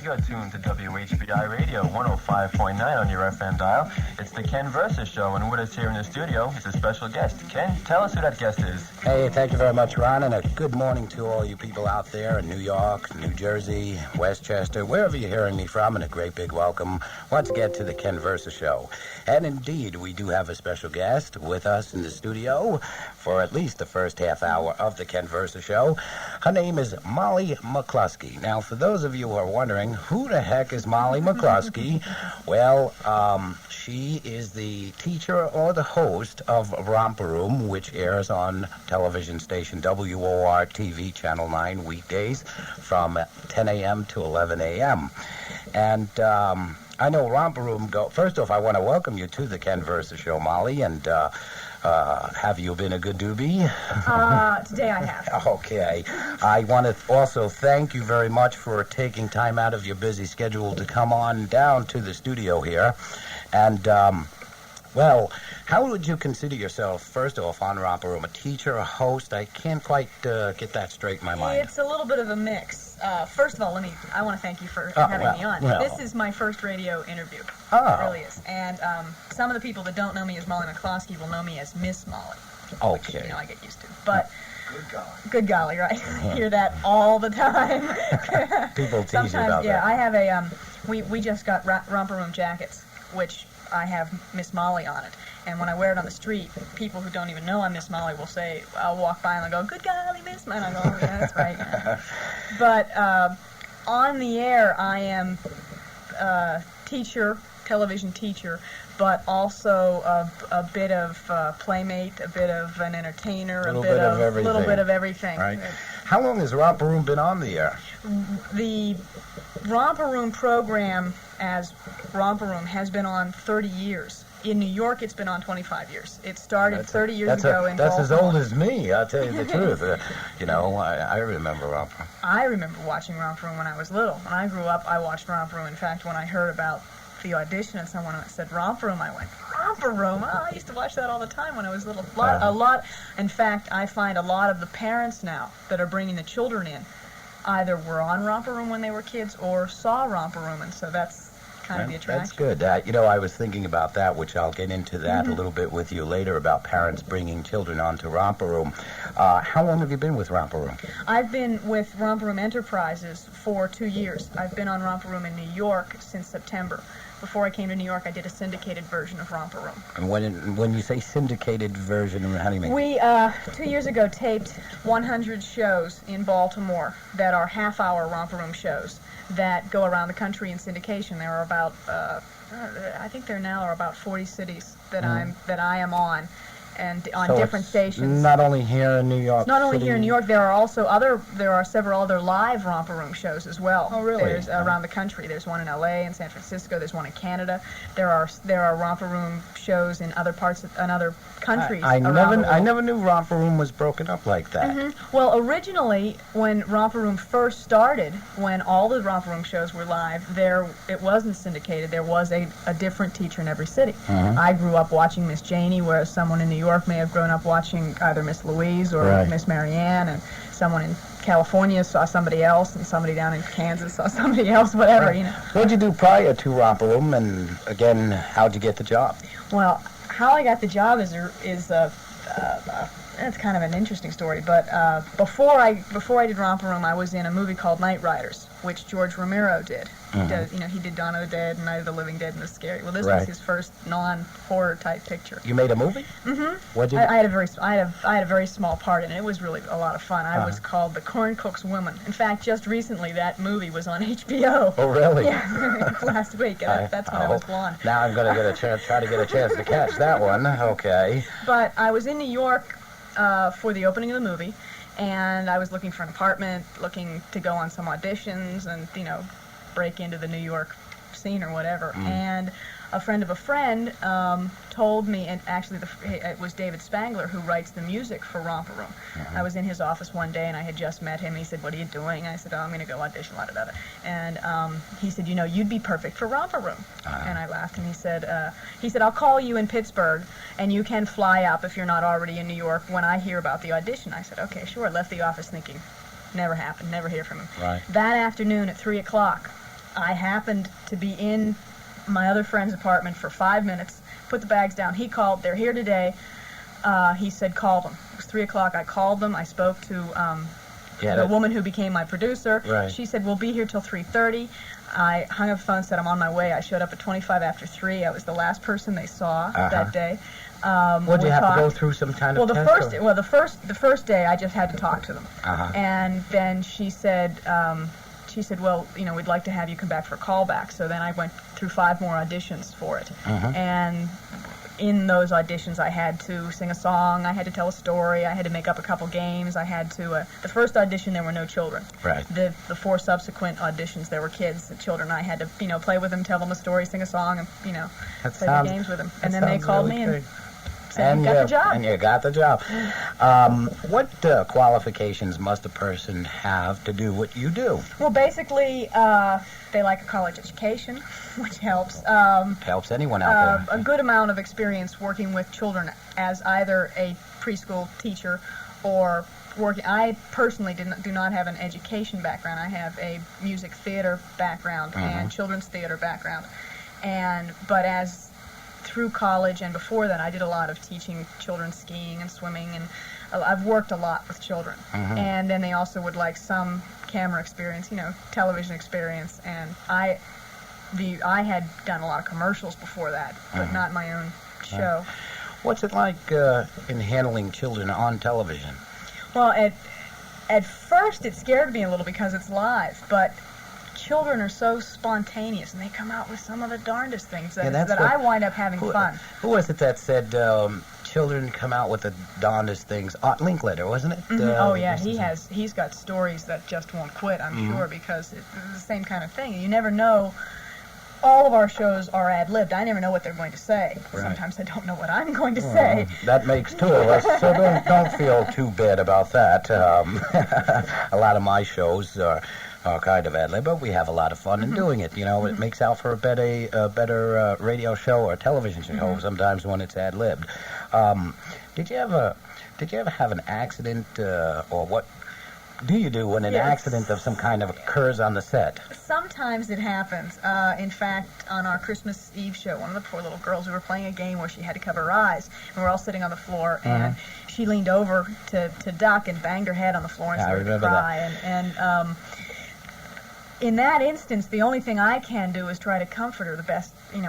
You're tuned to WHBI Radio 105.9 on your FM dial. It's the Ken Versus Show, and with us here in the studio is a special guest. Ken, tell us who that guest is. Hey, thank you very much, Ron, and a good morning to all you people out there in New York, New Jersey, Westchester, wherever you're hearing me from, and a great big welcome once again to the Ken Versus Show. And indeed, we do have a special guest with us in the studio for at least the first half hour of the Ken Versus Show. Her name is Molly McCloskey. Now, for those of you who are wondering, who the heck is Molly McCloskey? Well, she is the teacher or the host of Romper Room, which airs on television station WOR TV Channel 9 weekdays from 10 a.m. to 11 a.m. And I know Romper Room first off, I want to welcome you to the Ken Versus Show, Molly, and have you been a good doobie? Today I have. Okay. I want to also thank you very much for taking time out of your busy schedule to come on down to the studio here. And, well, how would you consider yourself, first off, on Romper Room? A teacher, a host? I can't quite get that straight in my mind. It's a little bit of a mix. First of all, I want to thank you for having me on. Well. This is my first radio interview. Oh. It really is. And some of the people that don't know me as Molly McCloskey will know me as Miss Molly. Okay. Which, I get used to. But Good golly, right? I hear that all the time. People tease Sometimes, you about yeah, that. I have a, we just got Romper Room jackets, which I have Miss Molly on it. And when I wear it on the street, people who don't even know I'm Miss Molly will say, I'll walk by and they'll go, good golly, Miss Molly. And I go, oh, yeah, that's right. Yeah. But on the air, I am television teacher, but also a bit of playmate, a bit of an entertainer, a little bit of everything. Right. How long has Romper Room been on the air? The Romper Room program as Romper Room has been on 30 years. In New York, it's been on 25 years. It started 30 years ago in That's Baltimore. as old as me, I'll tell you the truth. I remember Romper. I remember watching Romper Room when I was little. When I grew up, I watched Romper Room. In fact, when I heard about the audition and someone said Romper Room, I went, Romper Room? Oh, I used to watch that all the time when I was little. A lot. In fact, I find a lot of the parents now that are bringing the children in either were on Romper Room when they were kids or saw Romper Room, and so that's kind of the attraction. That's good. I was thinking about that, which I'll get into that a little bit with you later, about parents bringing children onto Romper Room. How long have you been with Romper Room? I've been with Romper Room Enterprises for 2 years. I've been on Romper Room in New York since September. Before I came to New York, I did a syndicated version of Romper Room. And when you say syndicated version, how do you mean? We, 2 years ago, taped 100 shows in Baltimore that are half-hour Romper Room shows that go around the country in syndication. There are about, I think there now are about 40 cities that I am on, and on different stations. Not only here in New York. It's not only here in New York. There are several other live Romper Room shows as well. Oh, really? There's around the country. There's one in L.A. and San Francisco. There's one in Canada. There are Romper Room shows in other parts of other countries. I never knew Romper Room was broken up like that. Mm-hmm. Well, originally, when Romper Room first started, when all the Romper Room shows were live, it wasn't syndicated. There was a different teacher in every city. I grew up watching Miss Janie, whereas someone in New York may have grown up watching either Miss Louise or Miss Marianne, and someone in California saw somebody else, and somebody down in Kansas saw somebody else, whatever, What did you do prior to Romper Room, and again, how'd you get the job? Well, how I got the job is that's kind of an interesting story, but before I did Romper Room, I was in a movie called Night Riders, which George Romero did. He did Dawn of the Dead, Night of the Living Dead, and The Scary. Well, this was his first non-horror type picture. You made a movie? What'd you do? I had a very small part in it. It was really a lot of fun. I was called the Corn Cook's Woman. In fact, just recently that movie was on HBO. Oh, really? Yeah, last week. That's when I was blonde. Now I'm going to try to get a chance to catch that one. Okay. But I was in New York for the opening of the movie, and I was looking for an apartment, looking to go on some auditions, and break into the New York scene or whatever. And a friend of a friend told me, and actually it was David Spangler who writes the music for Romper Room. I was in his office one day and I had just met him. He said, "What are you doing?" I said, "Oh, I'm going to go audition, la-da-da-da." And he said, "You'd be perfect for Romper Room." And I laughed, and he said, "I'll call you in Pittsburgh and you can fly up if you're not already in New York when I hear about the audition." I said, "Okay, sure." Left the office thinking, never happened, never hear from him. Right. That afternoon at 3 o'clock, I happened to be in my other friend's apartment for 5 minutes, put the bags down. He called, they're here today. He said, call them. It was 3 o'clock. I called them. I spoke to the woman who became my producer. Right. She said, we'll be here till 3:30. I hung up the phone, said I'm on my way. I showed up at 25 after 3. I was the last person they saw that day. Would you have to go through some kind of test? The first day I just had to talk to them. And then she said, well, we'd like to have you come back for a callback. So then I went through 5 more auditions for it. And in those auditions, I had to sing a song, I had to tell a story, I had to make up a couple games, I had to, the first audition there were no children. Right. The 4 subsequent auditions there were kids, the children. I had to, play with them, tell them a story, sing a song, and, play the games with them. And then they called me and said, you got the job. And you got the job. What qualifications must a person have to do what you do? Well, basically, they like a college education, which helps. Helps anyone out there. A good amount of experience working with children as either a preschool teacher or working. I personally do not have an education background. I have a music theater background and children's theater background. But as through college and before that, I did a lot of teaching children skiing and swimming, and I've worked a lot with children. And then they also would like some camera experience, television experience, and I had done a lot of commercials before that, but not my own show. What's it like in handling children on television? Well, at first it scared me a little because it's live, but children are so spontaneous, and they come out with some of the darndest things that I wind up having fun. Who was it that said children come out with the darndest things? Art Linkletter, wasn't it? Oh yeah, he's got stories that just won't quit, I'm sure, because it's the same kind of thing. You never know. All of our shows are ad-libbed. I never know what they're going to say. Right. Sometimes I don't know what I'm going to say. That makes 2 of us, so don't feel too bad about that. A lot of my shows are kind of ad-lib, but we have a lot of fun in doing it. It makes out for a better radio show or television show sometimes when it's ad-libbed. Did you ever have an accident, or what do you do when an accident of some kind of occurs on the set? Sometimes it happens. In fact, on our Christmas Eve show, one of the poor little girls, we were playing a game where she had to cover her eyes, and we were all sitting on the floor, and she leaned over to duck and banged her head on the floor and started to cry. And in that instance, the only thing I can do is try to comfort her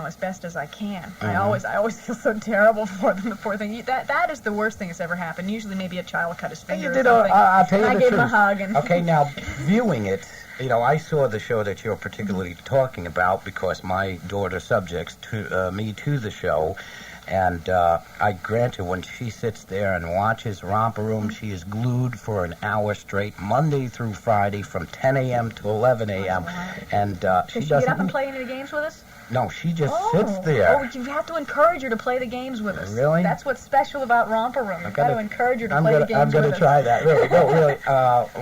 as best as I can. I always feel so terrible for them, the poor thing. That is the worst thing that's ever happened. Usually maybe a child cut his finger or something. I'll tell you the truth. I gave him a hug. Okay, now, viewing it, I saw the show that you're particularly talking about because my daughter subjects me to the show. And I grant you, when she sits there and watches Romper Room, she is glued for an hour straight, Monday through Friday, from 10 a.m. to 11 a.m. And Does she get up and play any of the games with us? No, she just sits there. Oh, you have to encourage her to play the games with us. Really? That's what's special about Romper Room. You've got to encourage her to play the games with us. I'm going to try that. Really, no, really.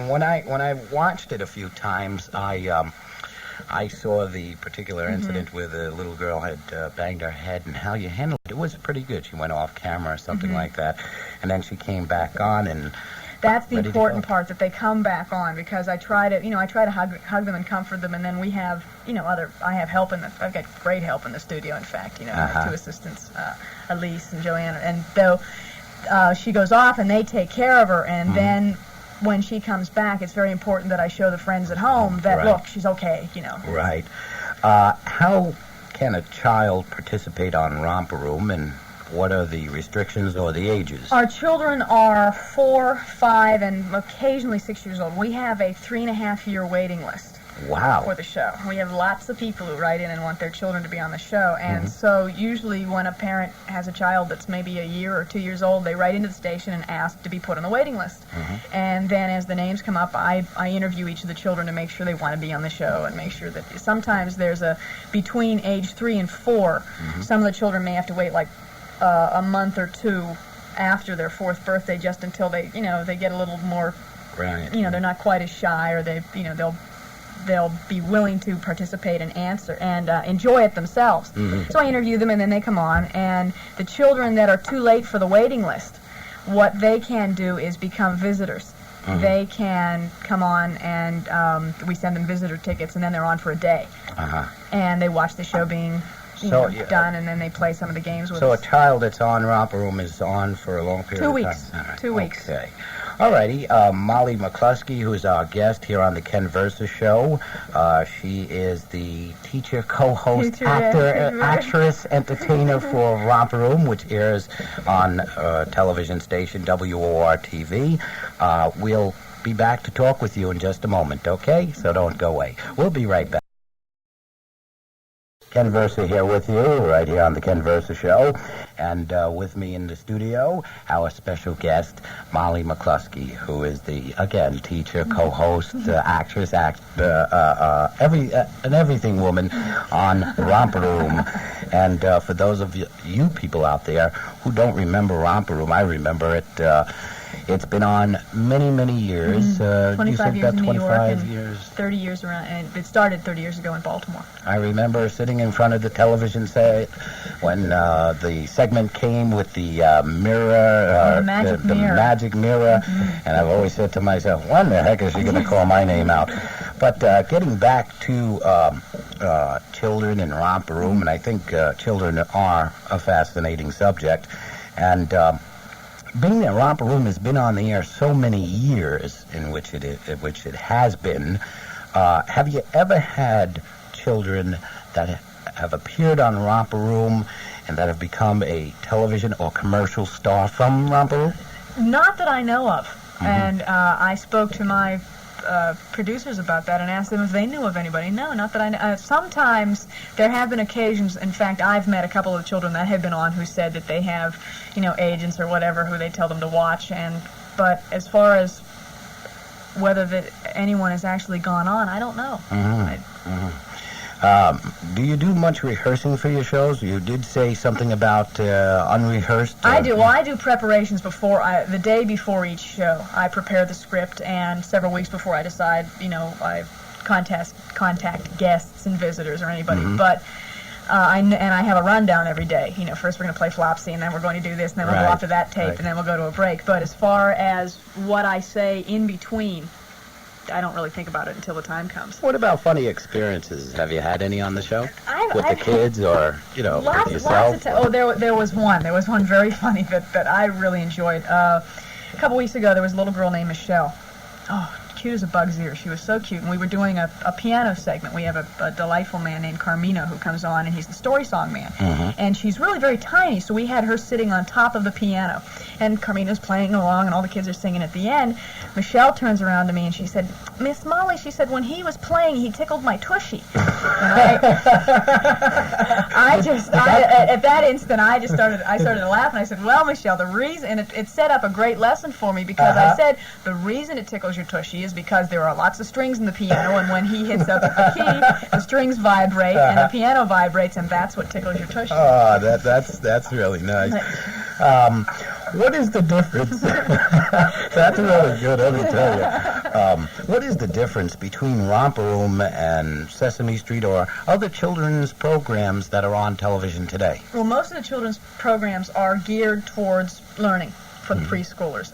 When I watched it a few times, I saw the particular incident where the little girl had banged her head, and how you handled it. It was pretty good. She went off camera or something like that, and then she came back on, and that's the important part, that they come back on, because I try to hug them and comfort them, and then we have, I have help I've got great help in the studio, in fact, my 2 assistants, Elise and Joanna, and though she goes off and they take care of her, and then when she comes back, it's very important that I show the friends at home that, look, she's okay, Right. How can a child participate on Romper Room, and what are the restrictions or the ages? Our children are 4, 5, and occasionally 6 years old. We have a 3.5-year waiting list. Wow. For the show. We have lots of people who write in and want their children to be on the show, and so usually when a parent has a child that's maybe a year or 2 years old, they write into the station and ask to be put on the waiting list. And then as the names come up, I interview each of the children to make sure they want to be on the show, and make sure that sometimes there's between age 3 and 4, some of the children may have to wait like a month or 2 after their 4th birthday, just until they get a little more, they're not quite as shy, or they'll be willing to participate and answer and enjoy it themselves. So I interview them, and then they come on, and the children that are too late for the waiting list, what they can do is become visitors. they can come on and we send them visitor tickets, and then they're on for a day. And they watch the show being done, and then they play some of the games with us. So a child that's on Romper Room is on for a long period of time? 2 weeks. 2 weeks. Okay. All righty. Molly McCloskey, who is our guest here on the Ken Versus Show. She is the teacher, co-host, actress, entertainer for Romper Room, which airs on television station WOR-TV. We'll be back to talk with you in just a moment, okay? So don't go away. We'll be right back. Ken Versa here with you, right here on the Ken Versa Show. And with me in the studio, our special guest, Molly McCloskey, who is the, again, teacher, co-host, actress, everything woman on Romper Room. And for those of you people out there who don't remember Romper Room, I remember it. It's been on many, many years. 25 years in New York, 25 and years. 30 years around, and it started 30 years ago in Baltimore. I remember sitting in front of the television set when the segment came with the mirror, the magic mirror, and I've always said to myself, when the heck is she going to call my name out? But getting back to children and Romper Room, and I think children are a fascinating subject, and being that Romper Room has been on the air so many years, in which it has been, have you ever had children that have appeared on Romper Room and that have become a television or commercial star from Romper Room? Not that I know of. And I spoke to my producers about that and asked them if they knew of anybody. No, not that I know. Sometimes there have been occasions, in fact, I've met a couple of children that have been on who said that they have, agents or whatever who they tell them to watch. But as far as whether anyone has actually gone on, I don't know. Do you do much rehearsing for your shows? You did say something about unrehearsed. I do. Well, I do preparations the day before each show. I prepare the script, and several weeks before I decide, I contact guests and visitors or anybody. But I have a rundown every day. First we're going to play Flopsy, and then we're going to do this, and then we'll go off to that tape, and then we'll go to a break. But as far as what I say in between, I don't really think about it until the time comes. What about funny experiences? Have you had any on the show? With the kids or, with yourself? There was one. There was one very funny that I really enjoyed. A couple weeks ago, there was a little girl named Michelle. Oh, cute as a bug's ear. She was so cute. And we were doing a piano segment. We have a delightful man named Carmino who comes on, and he's the story song man. And she's really very tiny, so we had her sitting on top of the piano. And Carmino's playing along, and all the kids are singing. At the end, Michelle turns around to me, and she said, "Miss Molly," she said, "when he was playing, he tickled my tushy." And at that instant, I started to laugh, and I said, "Well, Michelle, the reason," and it set up a great lesson for me, because I said, the reason it tickles your tushy is because there are lots of strings in the piano, and when he hits up a key, the strings vibrate, and the piano vibrates, and that's what tickles your tushy. Oh, that's really nice. What is the difference? That's really good, let me tell you. What is the difference between Romper Room and Sesame Street or other children's programs that are on television today? Well, most of the children's programs are geared towards learning for the preschoolers.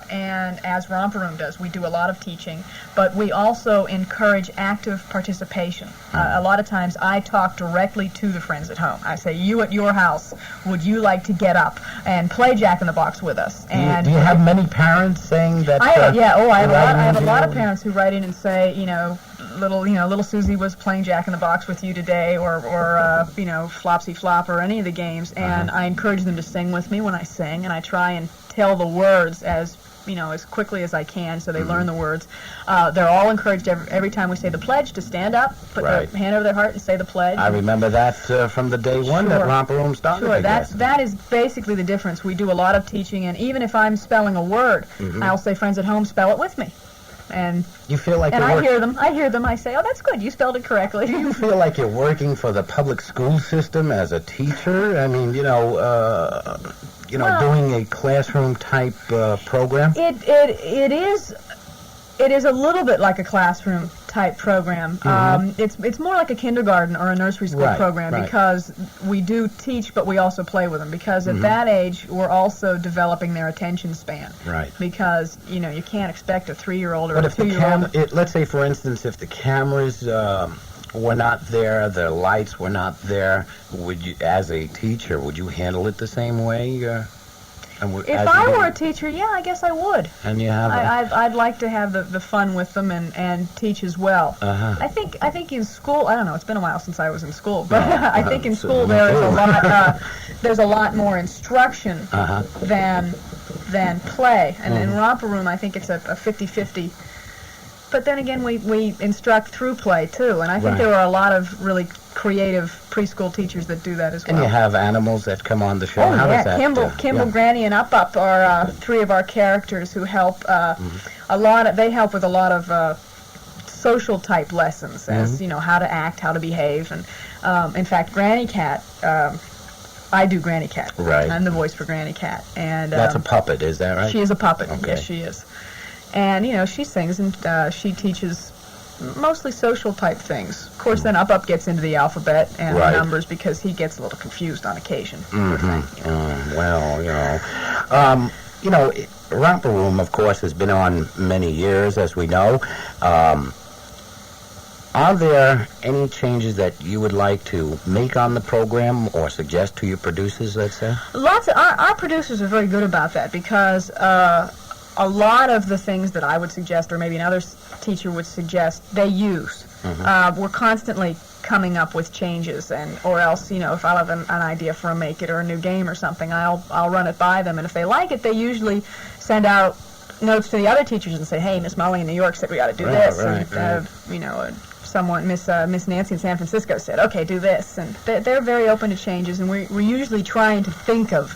And as Romper Room does, we do a lot of teaching, but we also encourage active participation. A lot of times I talk directly to the friends at home. I say, you at your house, would you like to get up and play Jack-in-the-Box with us? And do you have many parents saying that? I have a lot of parents who write in and say, little Susie was playing Jack-in-the-Box with you today, or Flopsy Flop, or any of the games, and I encourage them to sing with me when I sing, and I try and tell the words as quickly as I can, so they learn the words. They're all encouraged every time we say the pledge to stand up, put their hand over their heart, and say the pledge. I remember that from the day one that Romper Room started. Sure, that is basically the difference. We do a lot of teaching, and even if I'm spelling a word, I'll say, friends at home, spell it with me. And you feel like I hear them. I say, "Oh, that's good. You spelled it correctly." Do you feel like you're working for the public school system as a teacher? I mean, doing a classroom type program. It is a little bit like a classroom type program. It's more like a kindergarten or a nursery school program because we do teach, but we also play with them because at that age we're also developing their attention span. Right. Because you can't expect a 3-year-old or a 2-year-old. Let's say, for instance, if the cameras were not there, the lights were not there, would you, as a teacher, would you handle it the same way? If I were a teacher, yeah, I guess I would. And you have I'd like to have the fun with them and teach as well. I think in school, I don't know, it's been a while since I was in school, but I think in school there's a lot more instruction than play. And in Romper Room, I think it's a 50-50. But then again, we instruct through play too, and I think there are a lot of really creative preschool teachers that do that as well. And you have animals that come on the show. Oh, How does that, Kimball, Granny, and Up are 3 of our characters who help They help with a lot of social type lessons, as how to act, how to behave, and in fact, Granny Cat. I do Granny Cat. Right. I'm the voice for Granny Cat, and that's a puppet. Is that right? She is a puppet. Okay. Yes, she is. And, she sings and she teaches mostly social type things. Of course, then Up gets into the alphabet and the numbers because he gets a little confused on occasion. Romper Room, of course, has been on many years, as we know. Are there any changes that you would like to make on the program or suggest to your producers, let's say? Lots of our producers are very good about that because a lot of the things that I would suggest, or maybe another teacher would suggest, they use. We're constantly coming up with changes, or else, if I have an idea for a Make It or a new game or something, I'll run it by them, and if they like it, they usually send out notes to the other teachers and say, hey, Miss Molly in New York said we got to do this, someone, Miss Nancy in San Francisco said, okay, do this, and they're very open to changes, and we're usually trying to think of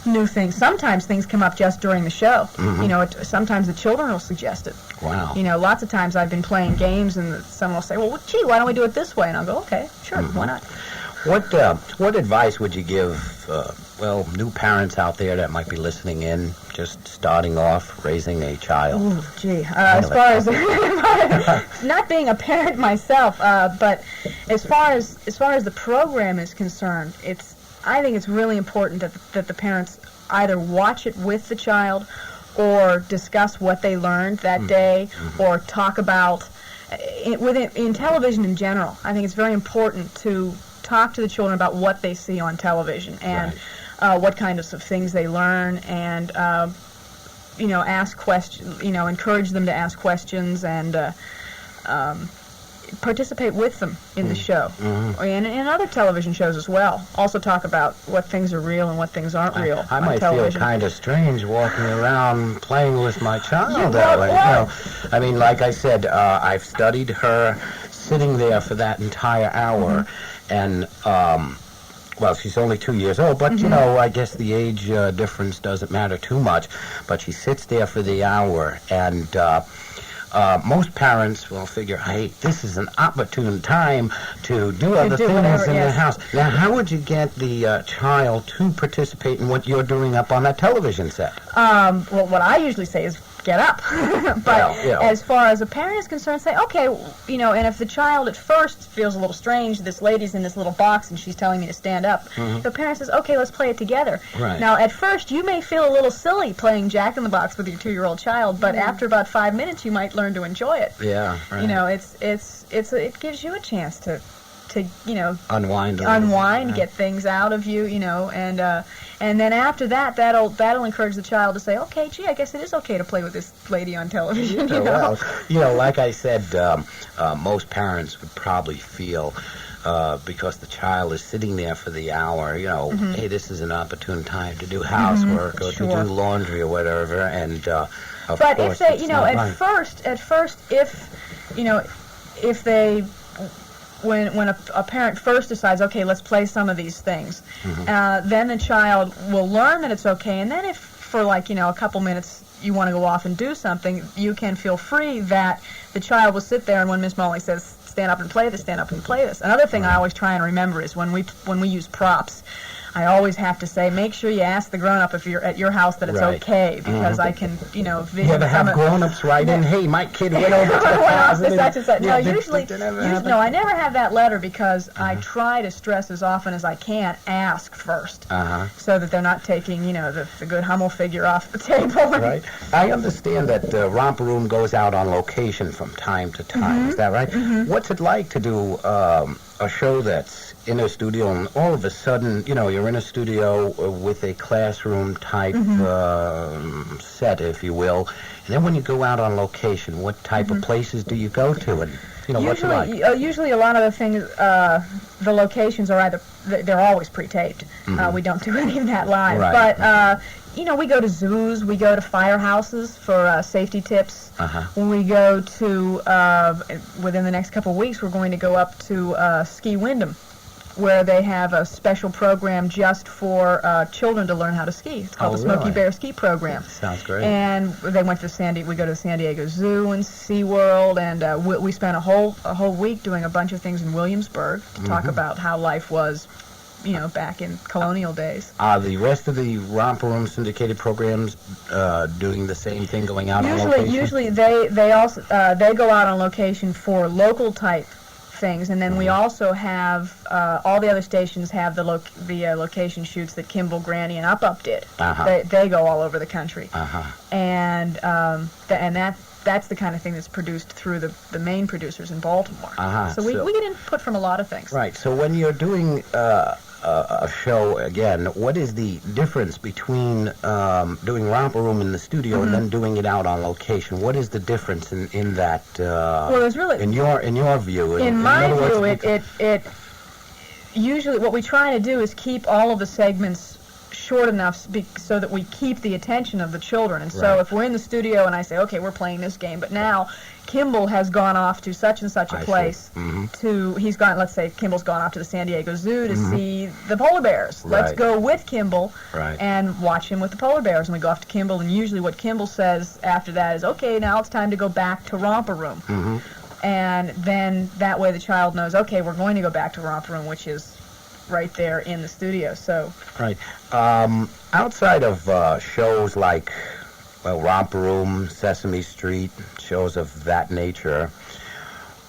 new things. Sometimes things come up just during the show. Sometimes the children will suggest it. Wow. Lots of times I've been playing games and someone will say, well, gee, why don't we do it this way? And I'll go, okay, sure, why not? What advice would you give, new parents out there that might be listening in, just starting off raising a child? Ooh, gee. As far as not being a parent myself, but as far as the program is concerned, I think it's really important that the parents either watch it with the child or discuss what they learned that day or talk about in television in general. I think it's very important to talk to the children about what they see on television and what kinds of things they learn and ask questions, encourage them to ask questions and participate with them in the show and in other television shows as well. Also talk about what things are real and what things aren't real. I might television. Feel kind of strange walking around playing with my child that way. I mean, like I said, I've studied her sitting there for that entire hour, and she's only 2 years old, but I guess the age difference doesn't matter too much. But she sits there for the hour, and most parents will figure, hey, this is an opportune time to do other things in the house. Now, how would you get the child to participate in what you're doing up on that television set? What I usually say is get up. But as far as a parent is concerned, say, okay, and if the child at first feels a little strange, this lady's in this little box and she's telling me to stand up, the parent says, okay, let's play it together. Right. Now, at first, you may feel a little silly playing Jack in the Box with your 2-year-old child, but after about 5 minutes, you might learn to enjoy it. Yeah, right. It gives you a chance to unwind, get things out of you, and then after that, that'll encourage the child to say, okay, gee, I guess it is okay to play with this lady on television. Like I said, most parents would probably feel because the child is sitting there for the hour, hey, this is an opportune time to do housework or to do laundry or whatever, and but if they, at first, if they. When a parent first decides, okay, let's play some of these things, then the child will learn that it's okay, and then if for a couple minutes you want to go off and do something, you can feel free that the child will sit there, and when Miss Molly says, stand up and play this, stand up and play this. Another thing I always try and remember is when we use props, I always have to say, make sure you ask the grown-up if you're at your house that it's Right. okay, because I can, vision You ever have some of- grown-ups write in, hey, my kid went over to the Well, closet. and- such and such. No, Yeah, usually, did that ever happen? no, I never have that letter because I try to stress as often as I can, ask first, so that they're not taking, the good Hummel figure off the table. Right. I understand that Romper Room goes out on location from time to time. Is that right? What's it like to do a show that's in a studio and all of a sudden, you're in a studio with a classroom type set, if you will, and then when you go out on location, what type of places do you go to, and what's it like? Usually a lot of the things, the locations are they're always pre-taped. We don't do any of that live. Right. But, we go to zoos, we go to firehouses for safety tips. When we go to, within the next couple of weeks, we're going to go up to Ski Wyndham, where they have a special program just for children to learn how to ski. It's called the Smoky really? Bear Ski Program. Sounds great. And they went to we go to the San Diego Zoo and SeaWorld, and we spent a whole week doing a bunch of things in Williamsburg to talk about how life was, back in colonial days. Are the rest of the Romper Room syndicated programs doing the same thing, going out on location? Usually they also they go out on location for local type things, and then we also have all the other stations have the location shoots that Kimball, Granny, and Up did. They go all over the country, and that's the kind of thing that's produced through the main producers in Baltimore. So we get input from a lot of things. Right. So when you're doing a show again, what is the difference between doing Romper Room in the studio and then doing it out on location? What is the difference in that? Well, there's really in your view. In my other words, view, it usually what we try to do is keep all of the segments short enough so that we keep the attention of the children. And so if we're in the studio and I say, okay, we're playing this game, but now Kimball has gone off to such and such a place let's say Kimball's gone off to the San Diego Zoo to see the polar bears. Let's go with Kimball and watch him with the polar bears. And we go off to Kimball, and usually what Kimball says after that is, okay, now it's time to go back to Romper Room. And then that way the child knows, okay, we're going to go back to Romper Room, which is right there in the studio. So outside of shows like Romper Room, Sesame Street, shows of that nature,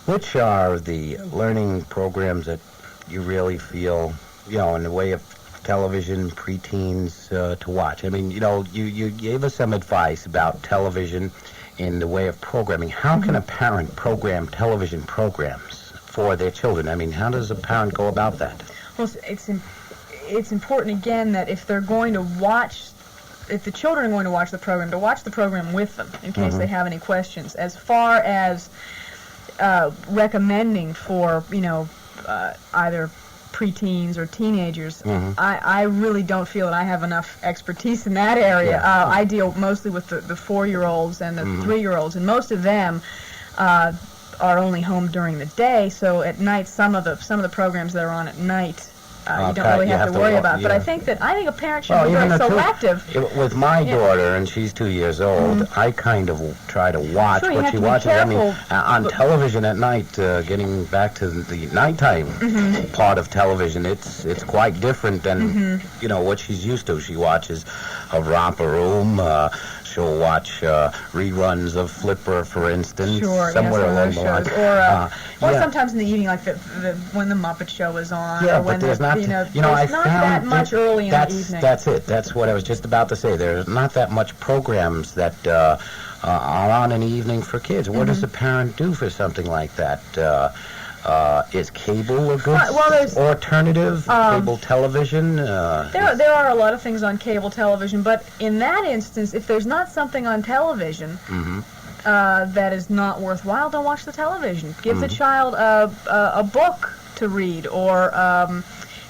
which are the learning programs that you really feel, in the way of television, preteens to watch? I mean, you gave us some advice about television in the way of programming. How can a parent program television programs for their children? I mean, how does a parent go about that? Well, it's important, again, that if they're going to watch, if the children are going to watch the program, to watch the program with them in case they have any questions. As far as recommending for, either preteens or teenagers, I really don't feel that I have enough expertise in that area. I deal mostly with the 4-year-olds and the 3-year-olds, and most of them are only home during the day, so at night some of the programs that are on at night you don't really have to worry about. But I think a parent should be very selective. With my daughter, and she's 2 years old, I kind of try to watch what she watches. I mean, on television at night, getting back to the nighttime part of television, it's quite different than what she's used to. She watches a Romper Room. She'll watch reruns of Flipper, for instance, somewhere along the line. Or sometimes in the evening, like when the Muppet Show is on. Yeah, or when but there's not, there's I not found that much early in the evening. That's it. That's what I was just about to say. There's not that much programs that are on in the evening for kids. What does a parent do for something like that? Is cable a good alternative? Cable television? There are a lot of things on cable television, but in that instance, if there's not something on television that is not worthwhile, don't watch the television. Give the child a book to read, or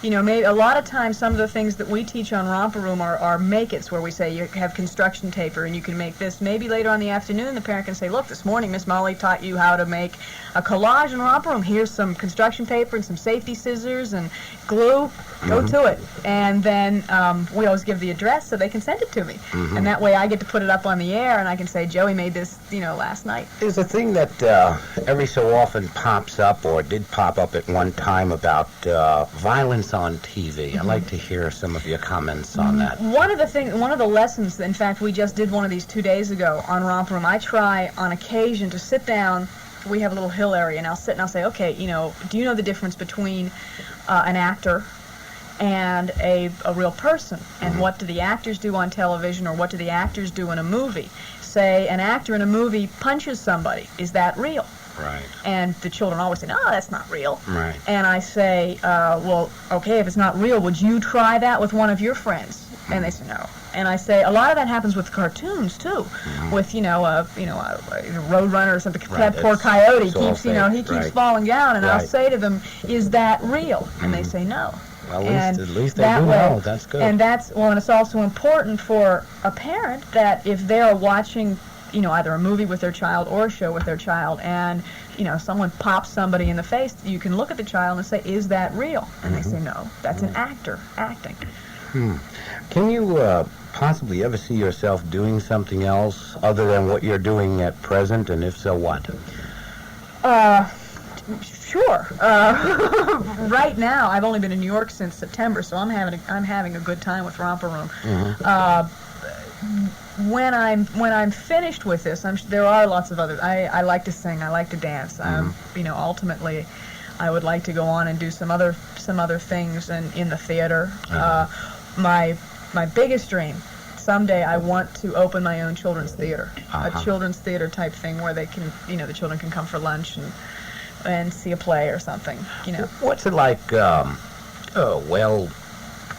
maybe a lot of times some of the things that we teach on Romper Room are make-its, where we say you have construction paper and you can make this. Maybe later on in the afternoon the parent can say, look, this morning Miss Molly taught you how to make a collage in Romper Room. Here's some construction paper and some safety scissors and glue. Go to it. And then we always give the address so they can send it to me. And that way I get to put it up on the air and I can say, Joey made this, last night. There's a thing that every so often pops up, or did pop up at one time, about violence presence on TV. I'd like to hear some of your comments on that. One of the lessons, in fact, we just did one of these 2 days ago on Romper Room. I try on occasion to sit down. We have a little hill area, and I'll sit and I'll say, okay, do you know the difference between an actor and a real person? And what do the actors do on television, or what do the actors do in a movie? Say an actor in a movie punches somebody. Is that real? Right. And the children always say, no, that's not real. Right. And I say, well, okay, if it's not real, would you try that with one of your friends? And they say, no. And I say, a lot of that happens with cartoons, too. With, a Roadrunner or something. Right. That poor coyote It's keeps, right. falling down. And Right. I'll say to them, is that real? And they say, no. Well, at least they do know. That's good. And and it's also important for a parent that if they're watching, either a movie with their child or a show with their child, and someone pops somebody in the face, you can look at the child and say, is that real? And they say, no, that's an actor acting. Can you possibly ever see yourself doing something else other than what you're doing at present, and if so, what? Sure. Right now, I've only been in New York since September, so I'm having a good time with Romper Room. When I'm finished with this, there are lots of other. I like to sing. I like to dance. Ultimately, I would like to go on and do some other things in the theater. My biggest dream, someday I want to open my own children's theater, a children's theater type thing where they can, the children can come for lunch and see a play or something. What's it like?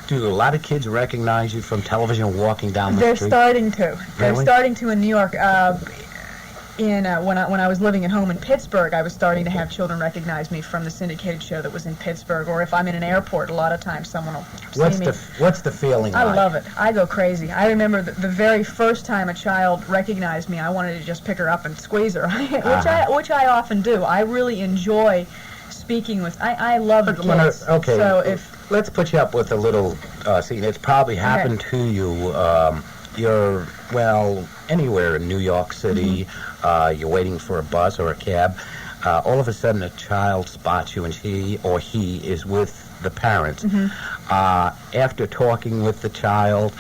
Do a lot of kids recognize you from television walking down the street? They're starting to. They're Really? starting to in New York. When I was living at home in Pittsburgh, I was starting to have children recognize me from the syndicated show that was in Pittsburgh. Or if I'm in an airport, a lot of times someone will see me. What's the feeling I like? love it. I go crazy. I remember the very first time a child recognized me, I wanted to just pick her up and squeeze her, which I often do. I really enjoy speaking with. I love kids. Okay. So let's put you up with a little scene. It's probably happened to you. You're anywhere in New York City. You're waiting for a bus or a cab. All of a sudden, a child spots you, and she or he is with the parents. After talking with the child,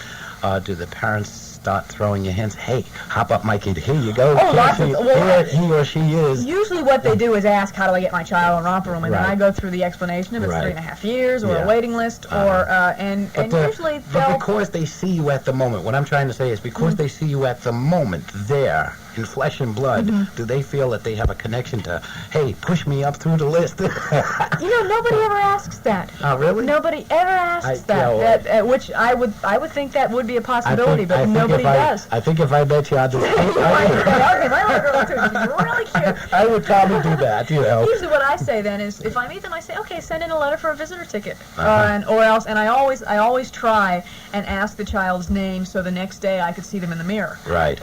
do the parents start throwing you hints? Hey, hop up, Mikey. Here you go. Here he or she is. Usually what they do is ask, how do I get my child in Romper Room? And then Right. I go through the explanation of it's Right. 3.5 years or Yeah. a waiting list and usually But they'll... because they see you at the moment, what I'm trying to say is because they see you at the moment there in flesh and blood, do they feel that they have a connection to, hey, push me up through the list? nobody ever asks that. Oh, really? Nobody ever asks that. Which I would think that would be a possibility, but nobody does. I think if I bet you I'd just... My little girl too. She's really cute. I would probably do that, Usually what I say then is, if I meet them, I say, okay, send in a letter for a visitor ticket, and I always try and ask the child's name so the next day I could see them in the mirror. Right.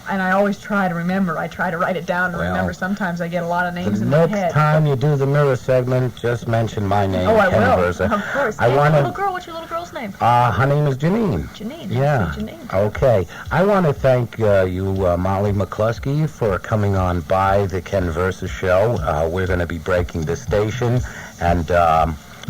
And I always try to remember. I try to write it down to remember. Sometimes I get a lot of names in my head. Next time you do the mirror segment, just mention my name. Oh, I Ken will. Versa. Of course. I want little girl. What's your little girl's name? Her name is Janine. Janine. Yeah. Janine. Okay. I want to thank you, Molly McCloskey, for coming on by the Ken Versa show. We're going to be breaking the station, and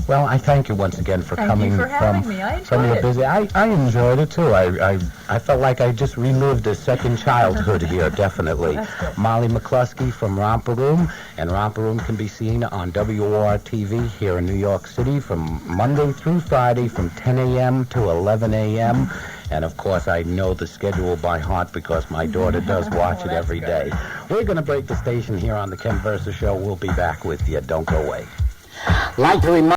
I thank you once again for coming. Thank you for having me. I enjoyed it. Busy. I enjoyed it too. I felt like I just relived a second childhood here. Definitely. That's good. Molly McCloskey from Romper Room, and Romper Room can be seen on WOR-TV here in New York City from Monday through Friday from 10 a.m. to 11 a.m. And of course, I know the schedule by heart because my daughter does watch it every day. We're going to break the station here on the Ken Versa Show. We'll be back with you. Don't go away. Like to remind